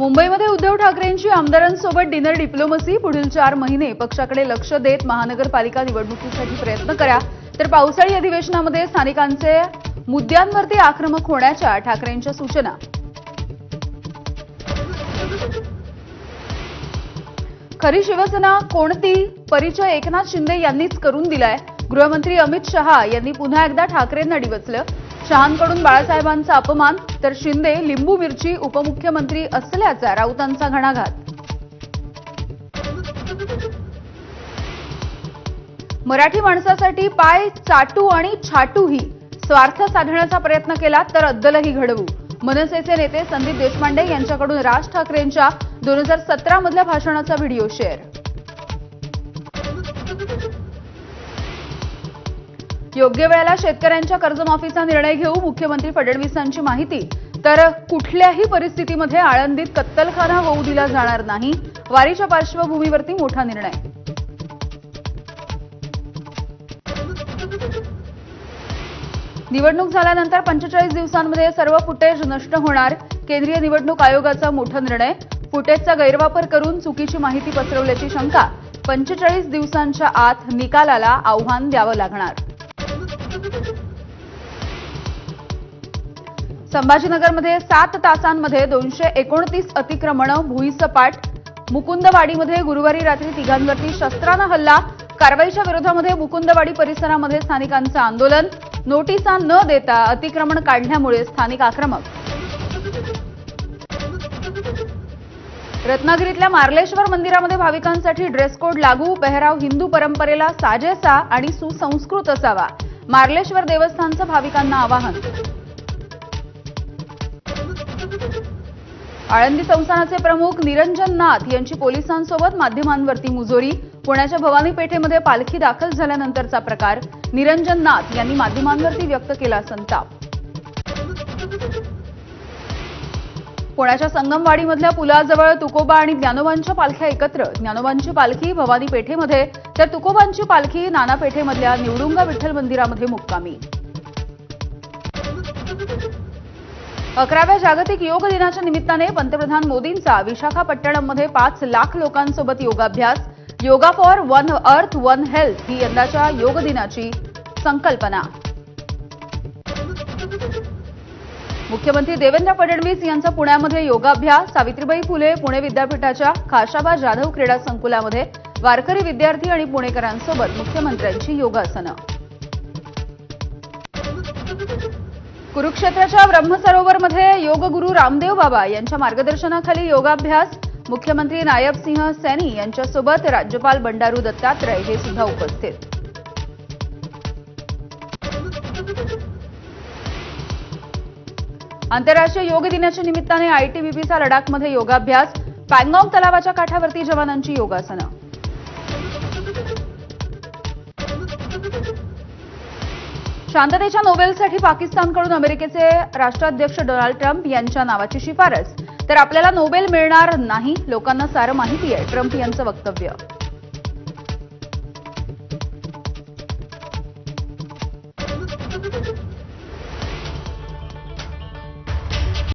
मुंबईमध्ये उद्धव ठाकरेंची आमदारांसोबत dinner diplomacy. पुढील 4 महिने पक्षाकडे लक्ष देत महानगरपालिका निवडणुकीसाठी प्रयत्न करा। तर पावसाळी अधिवेशनामध्ये स्थानिकांचे मुद्द्यांवरती आक्रमक होण्याच्या ठाकरेंच्या सूचना। खरी शिवसेना कोणती? परिचय एकनाथ शिंदे यांनीच करून दिलाय। गृहमंत्री अमित शहा यांनी पुन्हा एकदा ठाकरेंना डिवचलं। शहांकडून बाळासाहेबांचा अपमान, तर शिंदे लिंबू मिरची उपमुख्यमंत्री असल्याचा राऊतांचा घणाघात। मराठी माणसासाठी पाय चाटू आणि छाटूही स्वार्थ साधण्याचा प्रयत्न केला तर अद्दलही घडवू। मनसेचे नेते संदीप देशपांडे यांच्याकडून राज ठाकरेंच्या 2017 मधल्या भाषणाचा व्हिडिओ शेअर। योग्य वेळेला शेतकऱ्यांच्या कर्जमाफीचा निर्णय घेऊ, मुख्यमंत्री फडणवीसांची माहिती। तर कुठल्याही परिस्थितीमध्ये आळंदीत कत्तलखाना होऊ दिला जाणार नाही, वारीच्या पार्श्वभूमीवरती मोठा निर्णय। निवडणूक झाल्यानंतर 45 दिवसांमध्ये सर्व फुटेज नष्ट होणार, केंद्रीय निवडणूक आयोगाचा मोठा निर्णय। फुटेजचा गैरवापर करून चुकीची माहिती पसरवल्याची शंका, 45 दिवसांच्या आत निकालाला आव्हान द्यावं लागणार। संभाजीनगरमध्ये 7 तासांमध्ये 229 अतिक्रमणं भुईसपाट। मुकुंदवाडीमध्ये गुरुवारी रात्री तिघांवरती शस्त्रानं हल्ला। कारवाईच्या विरोधामध्ये मुकुंदवाडी परिसरामध्ये स्थानिकांचं आंदोलन। नोटिसा न देता अतिक्रमण काढल्यामुळे स्थानिक आक्रमक। रत्नागिरीतल्या मार्लेश्वर मंदिरामध्ये भाविकांसाठी ड्रेस कोड लागू। पेहराव हिंदू परंपरेला साजेसा आणि सुसंस्कृत असावा, मार्लेश्वर देवस्थानचं भाविकांना आवाहन। आळंदी संस्थानाचे प्रमुख निरंजन नाथ यांची पोलिसांसोबत माध्यमांवरती मुजोरी। पुण्याच्या भवानी पेठेमध्ये पालखी दाखल झाल्यानंतरचा प्रकार, निरंजन नाथ यांनी माध्यमांवरती व्यक्त केला संताप। पुण्याच्या संगमवाडीमधल्या पुलाजवळ तुकोबा आणि ज्ञानोबांच्या पालख्या एकत्र। ज्ञानोबांची पालखी भवानी पेठेमध्ये, तर तुकोबांची पालखी नाना पेठेमधल्या निवडुंगा विठ्ठल मंदिरामध्ये मुक्कामी। 11व्या जागतिक योग दिनाच्या निमित्ताने पंतप्रधान मोदींचा विशाखापट्टणममध्ये 5 लाख लोकांसोबत योगाभ्यास। Yoga for one earth one health ही यंदाच्या योग दिनाची संकल्पना। मुख्यमंत्री देवेंद्र फडणवीस यांचा पुण्यामध्ये योगाभ्यास। सावित्रीबाई फुले पुणे विद्यापीठाच्या खाशाबा जाधव क्रीडा संकुलामध्ये वारकरी विद्यार्थी आणि पुणेकरांसोबत मुख्यमंत्र्यांची योगासनं। कुरुक्षेत्राच्या ब्रह्मसरोवरमध्ये योगगुरू रामदेव बाबा यांच्या मार्गदर्शनाखाली योगाभ्यास। मुख्यमंत्री नायब सिंह सैनी यांच्यासोबत राज्यपाल बंडारू दत्तात्रय हे सुद्धा उपस्थित। आंतरराष्ट्रीय योग दिनाच्या निमित्ताने आयटीबीपीचा लडाखमध्ये योगाभ्यास। पँगॉंग तलावाच्या काठावरती जवानांची योगासनं। शांततेच्या नोबेलसाठी पाकिस्तानकडून अमेरिकेचे राष्ट्राध्यक्ष डोनाल्ड ट्रम्प यांच्या नावाची शिफारस। तर आपल्याला नोबेल मिळणार नाही, लोकांना सारं माहिती आहे, ट्रम्प यांचं वक्तव्य।